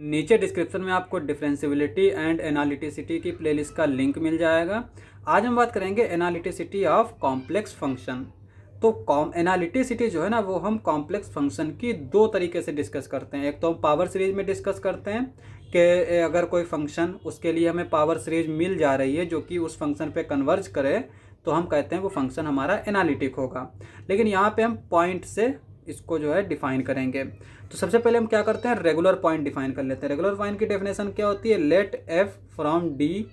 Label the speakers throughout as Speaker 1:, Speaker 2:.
Speaker 1: नीचे डिस्क्रिप्शन में आपको डिफरेंशिएबिलिटी एंड एनालिटिसिटी की प्लेलिस्ट का लिंक मिल जाएगा। आज हम बात करेंगे एनालिटिसिटी ऑफ कॉम्प्लेक्स फंक्शन। तो एनालिटिसिटी जो है ना, वो हम कॉम्प्लेक्स फंक्शन की दो तरीके से डिस्कस करते हैं। एक तो हम पावर सीरीज में डिस्कस करते हैं कि अगर कोई फंक्शन, उसके लिए हमें पावर सीरीज मिल जा रही है जो कि उस फंक्शन पे कन्वर्ज करे, तो हम कहते हैं वो फंक्शन हमारा एनालिटिक होगा। लेकिन यहाँ पे हम पॉइंट से इसको जो है डिफाइन करेंगे। तो सबसे पहले हम क्या करते हैं, रेगुलर पॉइंट डिफाइन कर लेते हैं। रेगुलर पॉइंट की डेफिनेशन क्या होती है, let F from D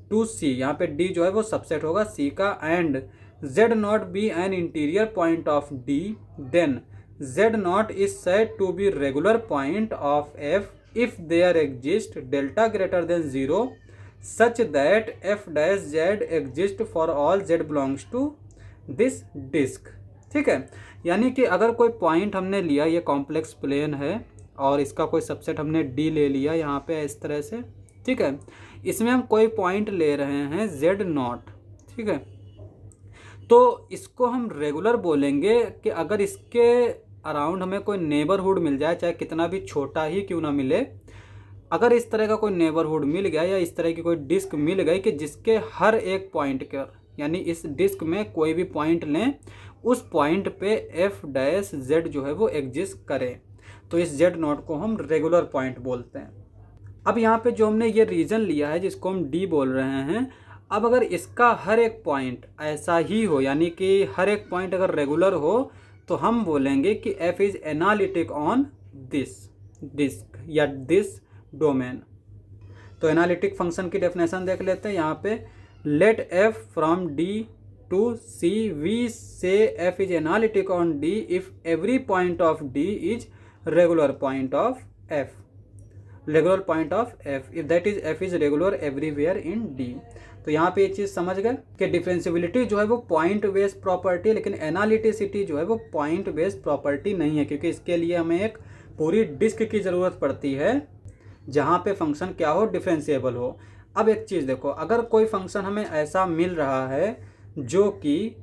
Speaker 1: to C, यहाँ पे डी जो है वो सबसेट होगा सी का, and Z naught be an interior point of D, then Z naught is said to be regular point of F if there exist delta greater than zero such that F dash Z exist for all Z belongs to this disc. ठीक है, यानी कि अगर कोई point हमने लिया, ये complex plane है और इसका कोई सबसेट हमने डी ले लिया यहाँ पे इस तरह से। ठीक है, इसमें हम कोई पॉइंट ले रहे हैं जेड नॉट। ठीक है, तो इसको हम रेगुलर बोलेंगे कि अगर इसके अराउंड हमें कोई नेबरहुड मिल जाए, चाहे कितना भी छोटा ही क्यों ना मिले, अगर इस तरह का कोई नेबरहुड मिल गया या इस तरह की कोई डिस्क मिल गई कि जिसके हर एक पॉइंट के, यानी इस डिस्क में कोई भी पॉइंट लें, उस पॉइंट पे एफ डैश जेड जो है वो एग्जिस्ट करे, तो इस जेड नॉट को हम रेगुलर पॉइंट बोलते हैं। अब यहाँ पे जो हमने ये रीजन लिया है जिसको हम डी बोल रहे हैं, अब अगर इसका हर एक पॉइंट ऐसा ही हो, यानी कि हर एक पॉइंट अगर रेगुलर हो, तो हम बोलेंगे कि F is analytic on this disc या दिस डोमेन। तो एनालिटिक फंक्शन की डेफिनेशन देख लेते हैं। यहाँ पे let F from D to C वी से F is analytic on D if every point of D is regular point of F, regular point of F if that is F is regular everywhere in D. तो यहाँ पे ये चीज़ समझ गए कि differentiability जो है वो पॉइंट बेस्ड प्रॉपर्टी, लेकिन एनालिटिसिटी जो है वो पॉइंट बेस्ड प्रॉपर्टी नहीं है, क्योंकि इसके लिए हमें एक पूरी डिस्क की ज़रूरत पड़ती है जहाँ पे फंक्शन क्या हो, डिफरेंशिएबल हो। अब एक चीज़ देखो, अगर कोई फंक्शन हमें ऐसा मिल रहा है जो कि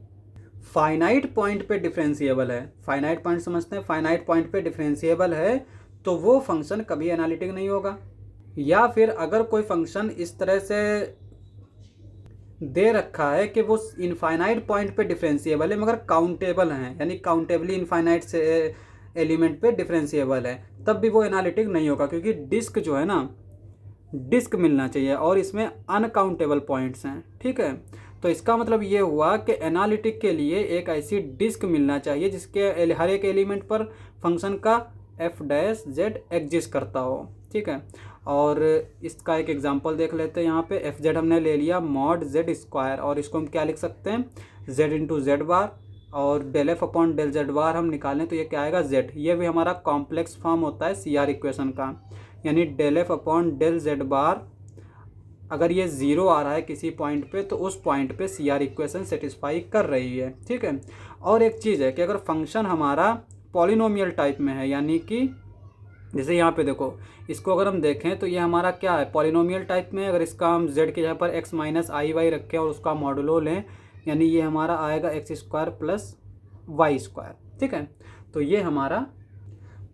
Speaker 1: फाइनाइट पॉइंट पे डिफरेंशिएबल है, फाइनाइट पॉइंट समझते हैं, फाइनाइट पॉइंट पे डिफरेंशिएबल है, तो वो फंक्शन कभी एनालिटिक नहीं होगा। या फिर अगर कोई फंक्शन इस तरह से दे रखा है कि वो इनफाइनाइट पॉइंट पे डिफरेंशिएबल है मगर काउंटेबल है, यानी काउंटेबली इनफाइनाइट से एलिमेंट पे डिफरेंशिएबल है, तब भी वो एनालिटिक नहीं होगा, क्योंकि डिस्क जो है ना, डिस्क मिलना चाहिए और इसमें अनकाउंटेबल पॉइंट्स हैं। ठीक है, तो इसका मतलब ये हुआ कि एनालिटिक के लिए एक ऐसी डिस्क मिलना चाहिए जिसके हर एक एलिमेंट पर फंक्शन का एफ डैश जेड एग्जिस्ट करता हो। ठीक है, और इसका एक एग्जांपल देख लेते हैं। यहाँ पे एफ जेड हमने ले लिया मॉड जेड स्क्वायर, और इसको हम क्या लिख सकते हैं, जेड इंटू जेड बार, और del F upon del Z bar हम निकालें तो ये क्या आएगा, जेड। ये भी हमारा कॉम्प्लेक्स फॉर्म होता है सी आर इक्वेशन का, यानी del F upon del Z bar अगर ये ज़ीरो आ रहा है किसी पॉइंट पे, तो उस पॉइंट पे सी आर इक्वेशन सेटिस्फाई कर रही है। ठीक है, और एक चीज़ है कि अगर फंक्शन हमारा पॉलिनोमियल टाइप में है, यानी कि जैसे यहाँ पे देखो, इसको अगर हम देखें तो ये हमारा क्या है, पॉलिनोमियल टाइप में। अगर इसका हम z के जगह पर x माइनस आई वाई रखें और उसका मॉडुलो लें, यानी ये हमारा आएगा X square plus Y square. ठीक है, तो ये हमारा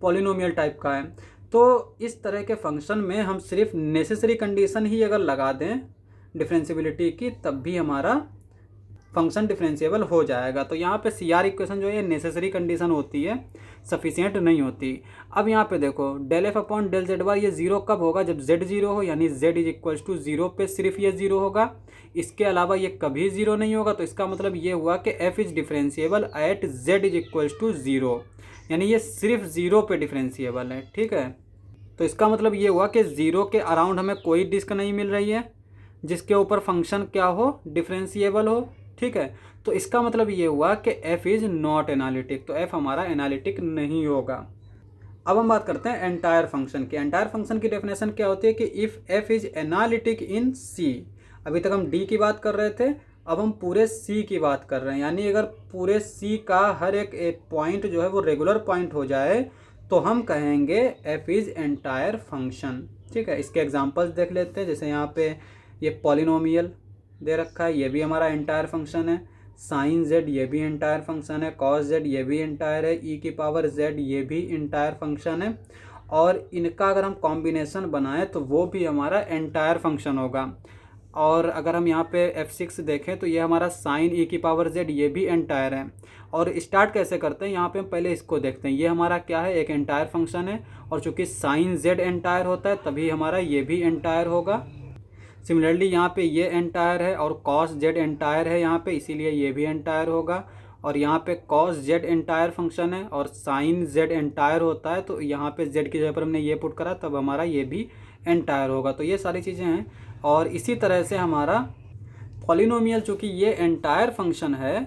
Speaker 1: पॉलिनोमियल टाइप का है। तो इस तरह के फंक्शन में हम सिर्फ नेसेसरी कंडीशन ही अगर लगा दें डिफरेंशिएबिलिटी की, तब भी हमारा फंक्शन डिफरेंशिएबल हो जाएगा। तो यहाँ पे सी आर इक्वेशन जो है नेसेसरी कंडीशन होती है, सफिशिएंट नहीं होती। अब यहाँ पे देखो, del F upon del Z bar, ये जीरो कब होगा, जब जेड जीरो हो, यानी Z is equals to zero पे सिर्फ ये जीरो होगा, इसके अलावा ये कभी जीरो नहीं होगा। तो इसका मतलब ये हुआ कि F is differentiable at Z is equals to zero, यानी ये सिर्फ जीरो पे डिफरेंशिएबल है। ठीक है, तो इसका मतलब ये हुआ कि ज़ीरो के अराउंड हमें कोई डिस्क नहीं मिल रही है जिसके ऊपर फंक्शन क्या हो, डिफरेंशिएबल हो। ठीक है, तो इसका मतलब ये हुआ कि f इज़ नॉट एनालिटिक, तो f हमारा एनालिटिक नहीं होगा। अब हम बात करते हैं एंटायर फंक्शन की। एंटायर फंक्शन की डेफिनेशन क्या होती है कि if f is analytic in c। अभी तक हम d की बात कर रहे थे, अब हम पूरे c की बात कर रहे हैं, यानी अगर पूरे c का हर एक पॉइंट जो है वो रेगुलर पॉइंट हो जाए, तो हम कहेंगे f इज़ एंटायर फंक्शन। ठीक है, इसके एग्जांपल्स देख लेते हैं। जैसे यहाँ पे ये पॉलिनोमियल दे रखा है, ये भी हमारा एंटायर फंक्शन है। साइन जेड ये भी एंटायर फंक्शन है। कॉस जेड ये भी एंटायर है। ई की पावर जेड ये भी एंटायर फंक्शन है। और इनका अगर हम कॉम्बिनेशन बनाएं तो वो भी हमारा एंटायर फंक्शन होगा। और अगर हम यहाँ पे f6 देखें तो ये हमारा साइन e की पावर z, ये भी एंटायर है। और स्टार्ट कैसे करते हैं, यहाँ पे हम पहले इसको देखते हैं। ये हमारा क्या है, एक एंटायर फंक्शन है, और चूंकि साइन z एंटायर होता है तभी हमारा ये भी एंटायर होगा। सिमिलरली यहाँ पे ये एंटायर है और कॉस z एंटायर है यहाँ पे, इसीलिए ये भी एंटायर होगा। और यहाँ पे कॉस z एंटायर फंक्शन है और साइन z एंटायर होता है, तो यहाँ पे z की जगह पर हमने ये पुट करा, तब हमारा ये भी एंटायर होगा। तो ये सारी चीज़ें हैं। और इसी तरह से हमारा पॉलिनोमियल, चूँकि ये एंटायर फंक्शन है,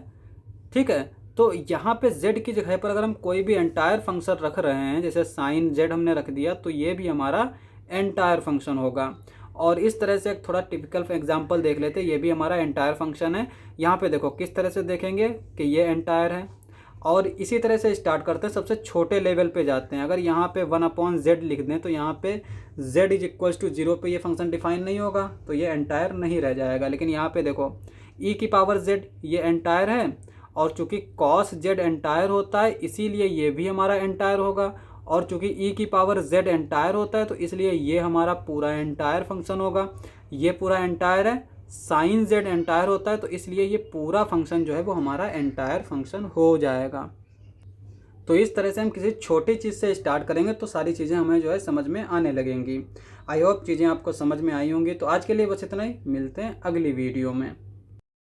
Speaker 1: ठीक है, तो यहाँ पे z की जगह पर अगर हम कोई भी एंटायर फंक्शन रख रहे हैं, जैसे साइन z हमने रख दिया, तो ये भी हमारा एंटायर फंक्शन होगा। और इस तरह से एक थोड़ा टिपिकल एग्जांपल देख लेते हैं, ये भी हमारा एंटायर फंक्शन है। यहाँ पे देखो किस तरह से देखेंगे कि ये एंटायर है। और इसी तरह से स्टार्ट करते हैं, सबसे छोटे लेवल पे जाते हैं। अगर यहाँ पे 1/z लिख दें तो यहाँ पे z = 0 पे ये फंक्शन डिफाइन नहीं होगा, तो ये एंटायर नहीं रह जाएगा। लेकिन यहाँ पे देखो e की पावर z ये एंटायर है, और चूंकि cos z एंटायर होता है इसीलिए ये भी हमारा एंटायर होगा। और चूंकि e की पावर z एंटायर होता है तो इसलिए ये हमारा पूरा एंटायर फंक्शन होगा। ये पूरा एंटायर है, साइन z एंटायर होता है, तो इसलिए ये पूरा फंक्शन जो है वो हमारा एंटायर फंक्शन हो जाएगा। तो इस तरह से हम किसी छोटी चीज़ से स्टार्ट करेंगे तो सारी चीज़ें हमें जो है समझ में आने लगेंगी। आई होप चीज़ें आपको समझ में आई होंगी। तो आज के लिए बस इतना ही, मिलते हैं अगली वीडियो में।